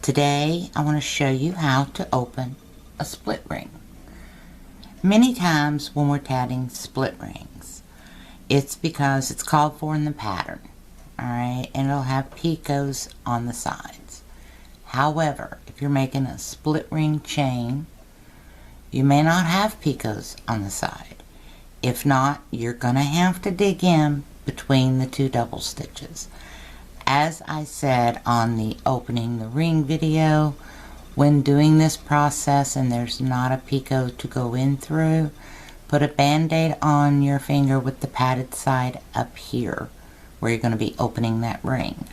Today I want to show you how to open a split ring. Many times when we're tatting split rings, it's because it's called for in the pattern, alright, and it'll have picots on the sides. However, if you're making a split ring chain, you may not have picots on the side. If not, you're going to have to dig in between the two double stitches. As I said on the opening the ring video, when doing this process and there's not a picot to go in through, put a band-aid on your finger with the padded side up here where you're going to be opening that ring,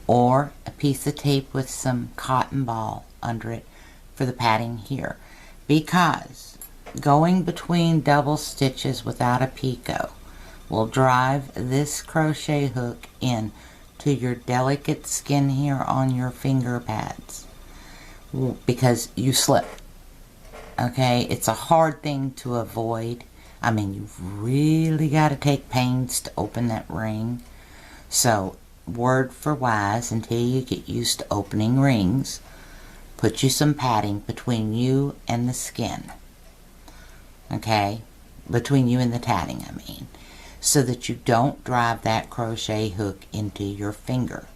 or a piece of tape with some cotton ball under it for the padding here, because going between double stitches without a picot will drive this crochet hook in to your delicate skin here on your finger pads because you slip. Okay, it's a hard thing to avoid. I mean, you've really got to take pains to open that ring. So, word for wise, until you get used to opening rings, put you some padding between you and the skin. Okay, between you and the tatting, I mean, so that you don't drive that crochet hook into your finger.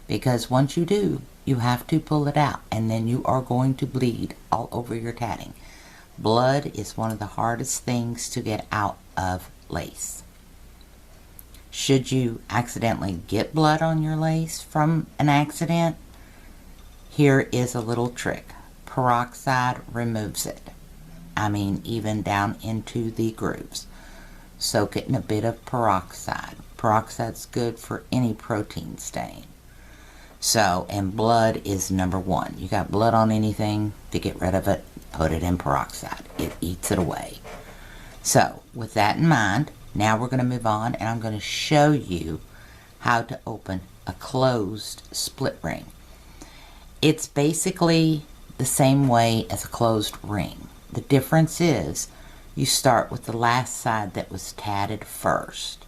Because once you do, you have to pull it out, and then you are going to bleed all over your tatting. Blood is one of the hardest things to get out of lace. Should you accidentally get blood on your lace from an accident, here is a little trick. Peroxide removes it. I mean, even down into the grooves. Soak it in a bit of peroxide. Peroxide's good for any protein stain. So, and blood is number one. You got blood on anything, to get rid of it, put it in peroxide. It eats it away. So, with that in mind, now we're going to move on, and I'm going to show you how to open a closed split ring. It's basically the same way as a closed ring. The difference is you start with the last side that was tatted first.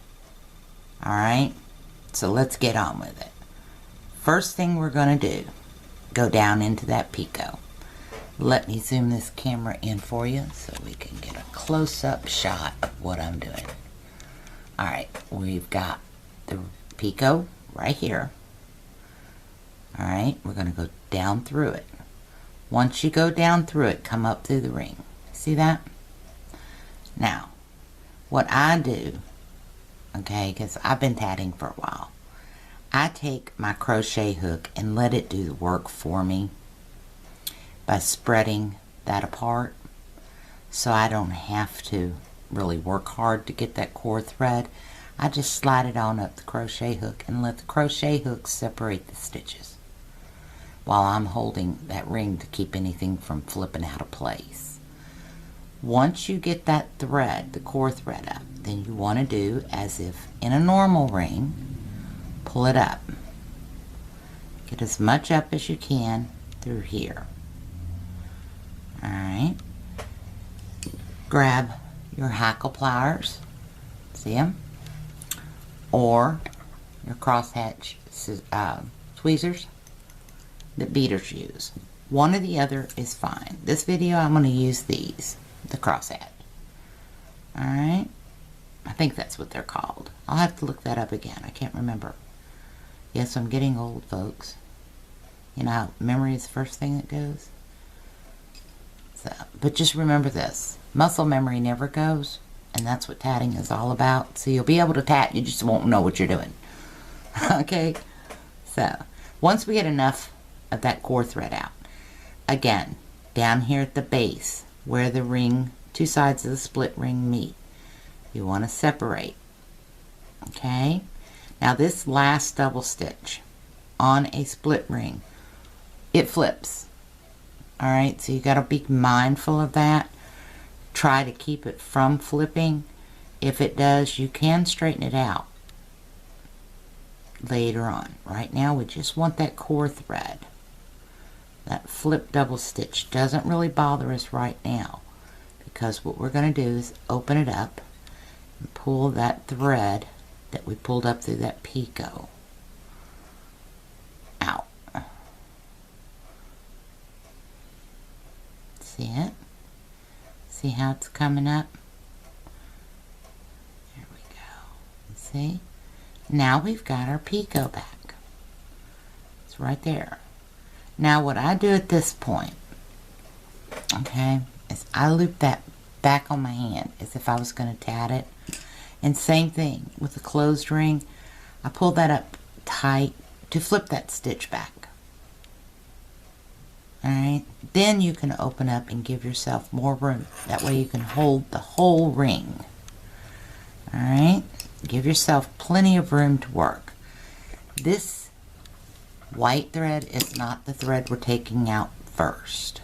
Alright, so let's get on with it. First thing we're going to do, go down into that picot. Let me zoom this camera in for you so we can get a close-up shot of what I'm doing. Alright, we've got the picot right here. Alright, we're going to go down through it. Once you go down through it, come up through the ring. See that? Now, what I do, okay, because I've been tatting for a while, I take my crochet hook and let it do the work for me by spreading that apart, so I don't have to really work hard to get that core thread. I just slide it on up the crochet hook and let the crochet hook separate the stitches while I'm holding that ring to keep anything from flipping out of place. Once you get that thread, the core thread up, then you want to do as if in a normal ring, pull it up. Get as much up as you can through here. Alright. Grab your hackle pliers, see them? Or your crosshatch tweezers that beaters use. One or the other is fine. This video I'm going to use these, the crosshatch. Alright, I think that's what they're called. I'll have to look that up again. I can't remember. Yes, I'm getting old, folks. You know how memory is the first thing that goes? So, but just remember this. Muscle memory never goes, and that's what tatting is all about. So you'll be able to tat, you just won't know what you're doing. Okay? So, once we get enough of that core thread out, again, down here at the base, where the ring, two sides of the split ring meet, you want to separate. Okay? Now this last double stitch on a split ring, it flips. Alright, so you got to be mindful of that. Try to keep it from flipping. If it does, you can straighten it out later on. Right now we just want that core thread. That flip double stitch doesn't really bother us right now, because what we're going to do is open it up and pull that thread that we pulled up through that picot out. See how it's coming up? There we go. See? Now we've got our picot back. It's right there. Now what I do at this point, okay, is I loop that back on my hand as if I was going to tat it. And same thing with the closed ring. I pull that up tight to flip that stitch back. Alright, then you can open up and give yourself more room. That way you can hold the whole ring. Alright, give yourself plenty of room to work. This white thread is not the thread we're taking out first,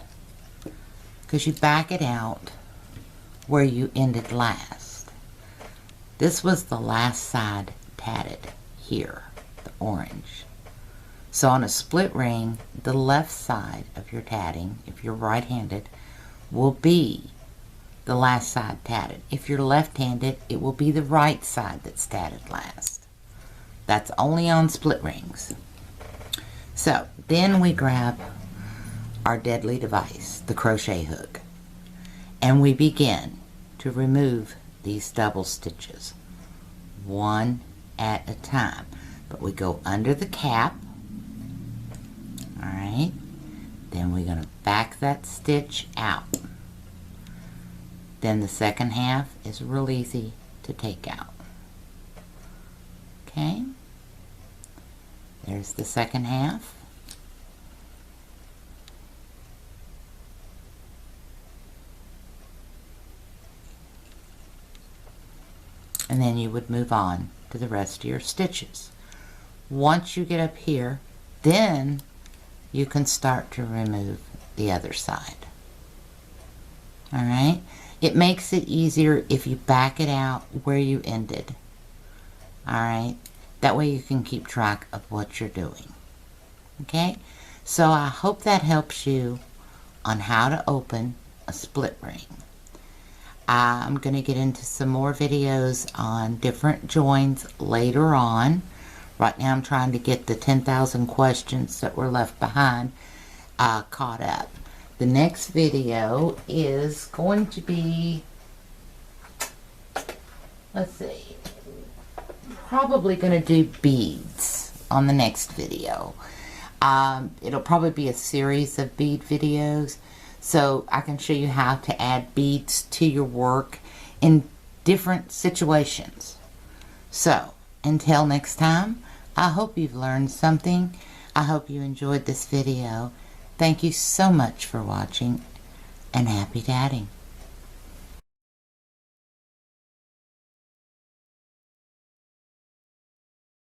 because you back it out where you ended last. This was the last side tatted here, the orange. So on a split ring, the left side of your tatting, if you're right-handed, will be the last side tatted. If you're left-handed, it will be the right side that's tatted last. That's only on split rings. So then we grab our deadly device, the crochet hook, and we begin to remove these double stitches one at a time. But we go under the cap. Alright, then we're going to back that stitch out. Then the second half is real easy to take out. Okay, there's the second half. And then you would move on to the rest of your stitches. Once you get up here, then you can start to remove the other side. Alright? It makes it easier if you back it out where you ended. Alright? That way you can keep track of what you're doing. Okay? So I hope that helps you on how to open a split ring. I'm going to get into some more videos on different joins later on. Right now I'm trying to get the 10,000 questions that were left behind caught up. The next video is going to be, let's see, probably going to do beads on the next video. It'll probably be a series of bead videos, so I can show you how to add beads to your work in different situations. So, until next time, I hope you've learned something. I hope you enjoyed this video. Thank you so much for watching, and happy tatting.